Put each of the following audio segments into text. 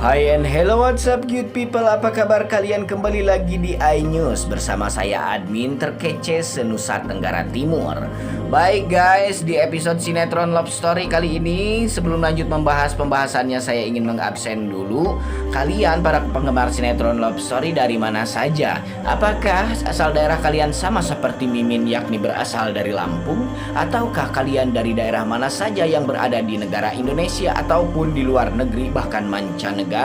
Hai and hello, what's up good people, apa kabar kalian? Kembali lagi di iNews bersama saya admin terkece senusa Tenggara Timur. Baik guys, di episode sinetron Love Story kali ini, sebelum lanjut membahas pembahasannya, saya ingin mengabsen dulu. Kalian para penggemar sinetron Love Story dari mana saja? Apakah asal daerah kalian sama seperti Mimin, yakni berasal dari Lampung? Ataukah kalian dari daerah mana saja yang berada di negara Indonesia ataupun di luar negeri bahkan mancanegara?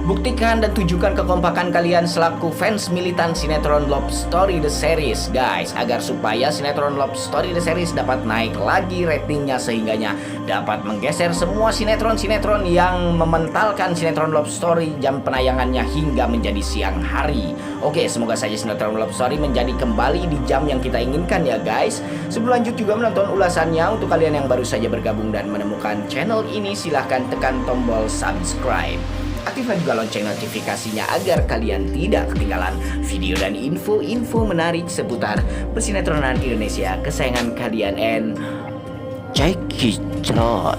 Buktikan dan tunjukkan kekompakan kalian selaku fans militan sinetron Love Story The Series guys, agar supaya sinetron Love Story The Series dapat naik lagi ratingnya, sehingganya dapat menggeser semua sinetron-sinetron yang mementalkan sinetron Love Story jam penayangannya hingga menjadi siang hari. Oke, semoga saja sinetron Love Story menjadi kembali di jam yang kita inginkan ya guys. Sebelum lanjut juga menonton ulasannya, untuk kalian yang baru saja bergabung dan menemukan channel ini, silahkan tekan tombol subscribe. Aktifkan juga lonceng notifikasinya agar kalian tidak ketinggalan video dan info-info menarik seputar persinetronan Indonesia kesayangan kalian. And check it out.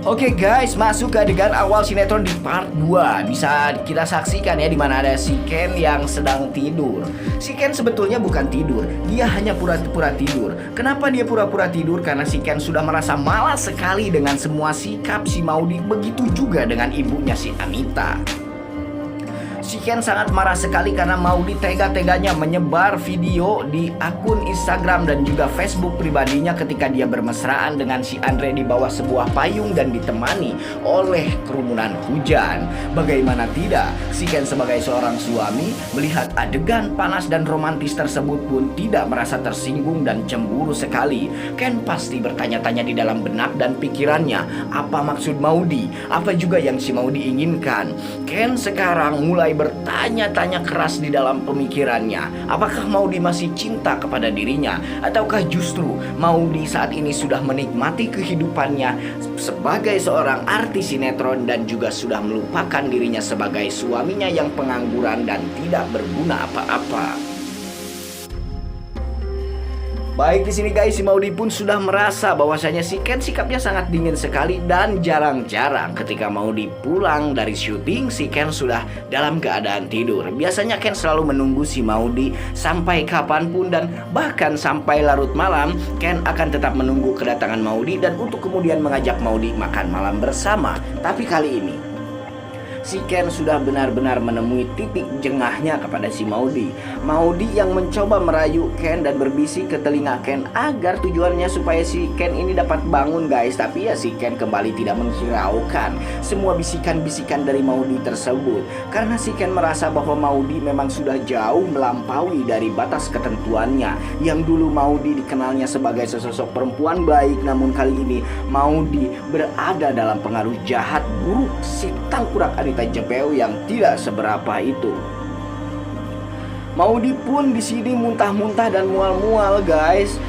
Oke guys, masuk ke adegan awal sinetron di part 2. Bisa kita saksikan ya, dimana ada si Ken yang sedang tidur. Si Ken sebetulnya bukan tidur, dia hanya pura-pura tidur. Kenapa dia pura-pura tidur? Karena si Ken sudah merasa malas sekali dengan semua sikap si Maudy. Begitu juga dengan ibunya si Anita. Si Ken sangat marah sekali karena Maudy tega-teganya menyebar video di akun Instagram dan juga Facebook pribadinya ketika dia bermesraan dengan si Andre di bawah sebuah payung dan ditemani oleh kerumunan hujan. Bagaimana tidak, si Ken sebagai seorang suami melihat adegan panas dan romantis tersebut pun tidak merasa tersinggung dan cemburu sekali. Ken pasti bertanya-tanya di dalam benak dan pikirannya, apa maksud Maudy? Apa juga yang si Maudy inginkan? Ken sekarang mulai bertanya-tanya keras di dalam pemikirannya. Apakah Maudy masih cinta kepada dirinya? Ataukah justru Maudy saat ini sudah menikmati kehidupannya sebagai seorang artis sinetron dan juga sudah melupakan dirinya sebagai suaminya yang pengangguran dan tidak berguna apa-apa? Baik, di sini guys, si Maudy pun sudah merasa bahwasanya si Ken sikapnya sangat dingin sekali dan jarang-jarang ketika Maudy pulang dari syuting, si Ken sudah dalam keadaan tidur. Biasanya Ken selalu menunggu si Maudy sampai kapanpun dan bahkan sampai larut malam, Ken akan tetap menunggu kedatangan Maudy dan untuk kemudian mengajak Maudy makan malam bersama. Tapi kali ini si Ken sudah benar-benar menemui titik jengahnya kepada si Maudy. Maudy yang mencoba merayu Ken dan berbisik ke telinga Ken agar tujuannya supaya si Ken ini dapat bangun guys. Tapi ya si Ken kembali tidak menghiraukan semua bisikan-bisikan dari Maudy tersebut. Karena si Ken merasa bahwa Maudy memang sudah jauh melampaui dari batas ketentuannya. Yang dulu Maudy dikenalnya sebagai sesosok perempuan baik, namun kali ini Maudy berada dalam pengaruh jahat buruk si tangkurak Anita Jepeu yang tidak seberapa itu. Maudy pun di sini muntah-muntah dan mual-mual guys.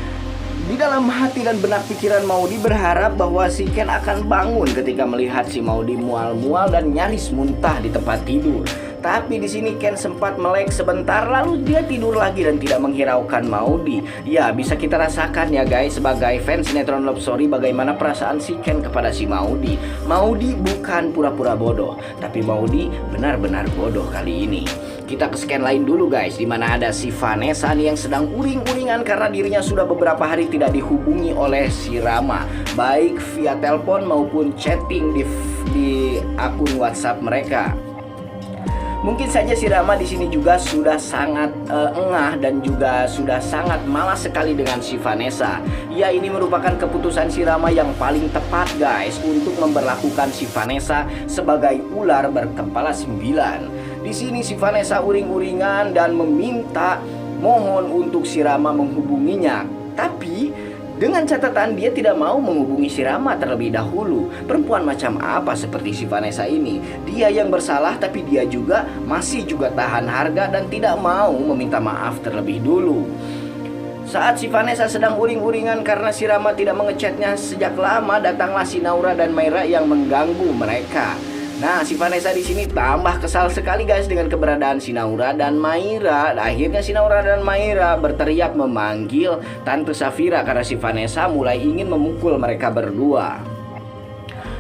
Di dalam hati dan benak pikiran Maudy berharap bahwa si Ken akan bangun ketika melihat si Maudy mual-mual dan nyaris muntah di tempat tidur. Tapi di sini Ken sempat melek sebentar lalu dia tidur lagi dan tidak menghiraukan Maudy. Ya, bisa kita rasakan ya guys sebagai fans sinetron Love Story bagaimana perasaan si Ken kepada si Maudy. Maudy bukan pura-pura bodoh, tapi Maudy benar-benar bodoh kali ini. Kita ke scan lain dulu guys, dimana ada si Vanessa nih yang sedang uring-uringan karena dirinya sudah beberapa hari tidak dihubungi oleh si Rama, baik via telepon maupun chatting di akun WhatsApp mereka. Mungkin saja si Rama di sini juga sudah sangat engah dan juga sudah sangat malas sekali dengan si Vanessa. Ya, ini merupakan keputusan si Rama yang paling tepat guys untuk memperlakukan si Vanessa sebagai ular berkepala 9. Di sini si Vanessa uring-uringan dan meminta mohon untuk si Rama menghubunginya. Tapi dengan catatan dia tidak mau menghubungi si Rama terlebih dahulu. Perempuan macam apa seperti si Vanessa ini? Dia yang bersalah tapi dia juga masih tahan harga dan tidak mau meminta maaf terlebih dulu. Saat si Vanessa sedang uring-uringan karena si Rama tidak mengechatnya sejak lama, datanglah si Naura dan Maira yang mengganggu mereka. Nah, si Vanessa di sini tambah kesal sekali guys dengan keberadaan si Naura dan Maira. Akhirnya si Naura dan Maira berteriak memanggil Tante Safira karena si Vanessa mulai ingin memukul mereka berdua.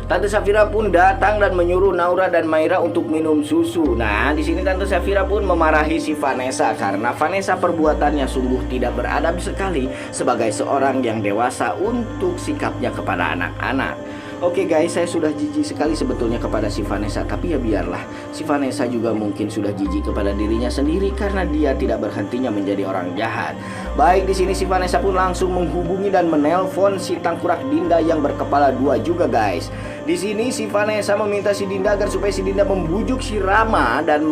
Tante Safira pun datang dan menyuruh Naura dan Maira untuk minum susu. Nah, di sini Tante Safira pun memarahi si Vanessa karena Vanessa perbuatannya sungguh tidak beradab sekali sebagai seorang yang dewasa untuk sikapnya kepada anak-anak. Oke guys, saya sudah jijik sekali sebetulnya kepada si Vanessa, tapi ya biarlah. Si Vanessa juga mungkin sudah jijik kepada dirinya sendiri karena dia tidak berhentinya menjadi orang jahat. Baik, di sini si Vanessa pun langsung menghubungi dan menelpon si Tangkurak Dinda yang berkepala dua juga guys. Di sini si Vanessa meminta si Dinda agar supaya si Dinda membujuk si Rama dan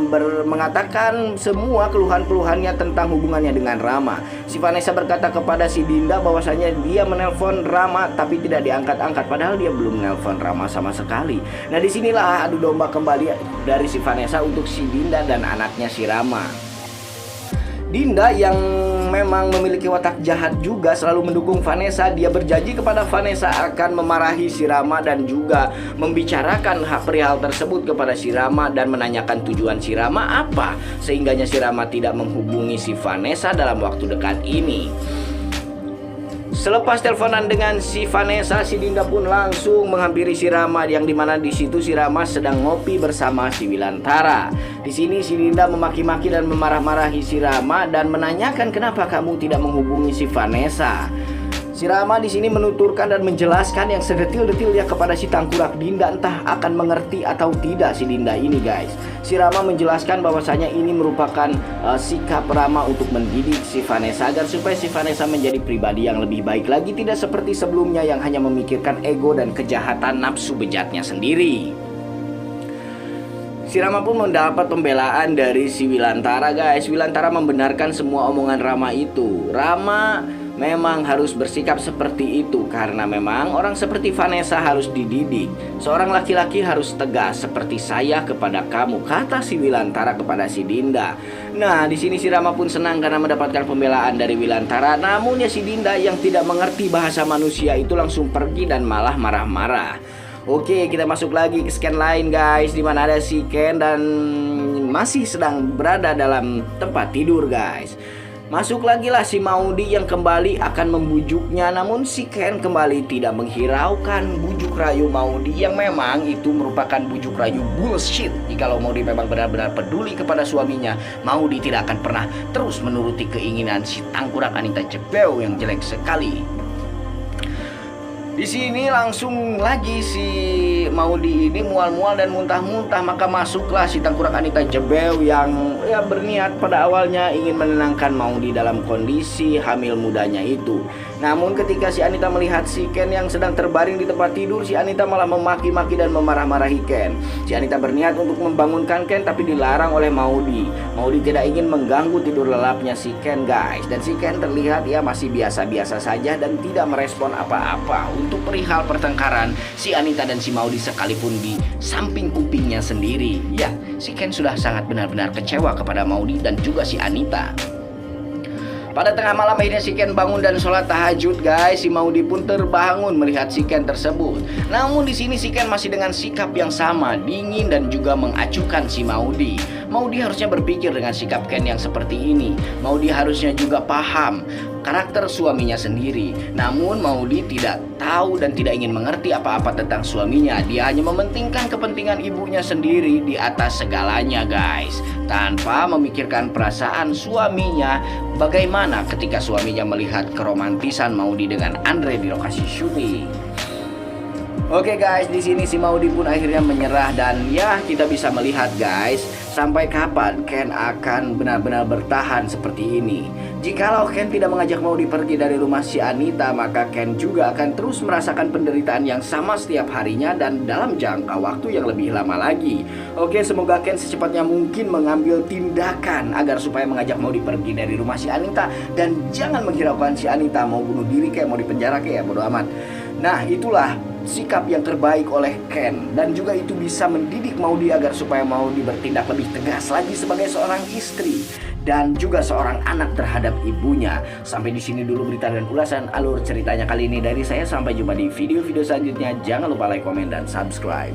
mengatakan semua keluhan-keluhannya tentang hubungannya dengan Rama. Si Vanessa berkata kepada si Dinda bahwasanya dia menelpon Rama tapi tidak diangkat-angkat, padahal dia belum menelpon Rama sama sekali. Nah, disinilah adu domba kembali dari si Vanessa untuk si Dinda dan anaknya si Rama. Dinda yang memang memiliki watak jahat juga selalu mendukung Vanessa. Dia berjanji kepada Vanessa akan memarahi si Rama dan juga membicarakan hak perihal tersebut kepada si Rama dan menanyakan tujuan si Rama apa sehingganya si Rama tidak menghubungi si Vanessa dalam waktu dekat ini. Selepas teleponan dengan si Vanessa, si Dinda pun langsung menghampiri si Rama yang dimana di situ si Rama sedang ngopi bersama si Wilantara. Di sini si Dinda memaki-maki dan memarah-marahi si Rama dan menanyakan kenapa kamu tidak menghubungi si Vanessa. Si Rama di sini menuturkan dan menjelaskan yang sedetil-detilnya kepada si Tangkurak Dinda, entah akan mengerti atau tidak si Dinda ini guys. Si Rama menjelaskan bahwasanya ini merupakan sikap Rama untuk mendidik si Vanessa agar supaya si Vanessa menjadi pribadi yang lebih baik lagi, tidak seperti sebelumnya yang hanya memikirkan ego dan kejahatan nafsu bejatnya sendiri. Si Rama pun mendapat pembelaan dari si Wilantara guys. Wilantara membenarkan semua omongan Rama itu. Rama memang harus bersikap seperti itu karena memang orang seperti Vanessa harus dididik. Seorang laki-laki harus tegas seperti saya kepada kamu, kata si Wilantara kepada si Dinda. Nah, di sini si Rama pun senang karena mendapatkan pembelaan dari Wilantara. Namun ya si Dinda yang tidak mengerti bahasa manusia itu langsung pergi dan malah marah-marah. Oke, kita masuk lagi ke scan lain guys, dimana ada si Ken dan masih sedang berada dalam tempat tidur guys. Masuk lagi lah si Maudi yang kembali akan membujuknya. Namun si Ken kembali tidak menghiraukan bujuk rayu Maudi yang memang itu merupakan bujuk rayu bullshit. Jikalau Maudi memang benar-benar peduli kepada suaminya, Maudi tidak akan pernah terus menuruti keinginan si Tangkurak Anita Jebeu yang jelek sekali. Di sini langsung lagi si Maudi ini mual-mual dan muntah-muntah, maka masuklah si Tangkurak Anita Jebeu yang ya berniat pada awalnya ingin menenangkan Maudi dalam kondisi hamil mudanya itu. Namun ketika si Anita melihat si Ken yang sedang terbaring di tempat tidur, si Anita malah memaki-maki dan memarah-marahi Ken. Si Anita berniat untuk membangunkan Ken tapi dilarang oleh Maudi. Maudi tidak ingin mengganggu tidur lelapnya si Ken guys. Dan si Ken terlihat ya masih biasa-biasa saja dan tidak merespon apa-apa. Untuk perihal pertengkaran si Anita dan si Maudi sekalipun di samping kupingnya sendiri, ya si Ken sudah sangat benar-benar kecewa kepada Maudi dan juga si Anita. Pada tengah malam akhirnya si Ken bangun dan sholat tahajud guys. Si Maudi pun terbangun melihat si Ken tersebut. Namun di sini si Ken masih dengan sikap yang sama, dingin dan juga mengacuhkan si Maudi. Maudi harusnya berpikir dengan sikap Ken yang seperti ini. Maudi harusnya juga paham karakter suaminya sendiri. Namun Maudi tidak tahu dan tidak ingin mengerti apa-apa tentang suaminya. Dia hanya mementingkan kepentingan ibunya sendiri di atas segalanya guys, tanpa memikirkan perasaan suaminya. Bagaimana ketika suaminya melihat keromantisan Maudi dengan Andre di lokasi syuting. Oke guys, di sini si Maudi pun akhirnya menyerah dan ya kita bisa melihat guys, sampai kapan Ken akan benar-benar bertahan seperti ini. Jikalau Ken tidak mengajak Maudi pergi dari rumah si Anita, maka Ken juga akan terus merasakan penderitaan yang sama setiap harinya dan dalam jangka waktu yang lebih lama lagi. Oke, semoga Ken secepatnya mungkin mengambil tindakan agar supaya mengajak Maudi pergi dari rumah si Anita dan jangan menghiraukan si Anita mau bunuh diri kayak mau dipenjara kayak bodo amat. Nah, itulah sikap yang terbaik oleh Ken dan juga itu bisa mendidik Maudi agar supaya Maudi bertindak lebih tegas lagi sebagai seorang istri dan juga seorang anak terhadap ibunya. Sampai di sini dulu berita dan ulasan alur ceritanya kali ini dari saya. Sampai jumpa di video-video selanjutnya. Jangan lupa like, komen, dan subscribe.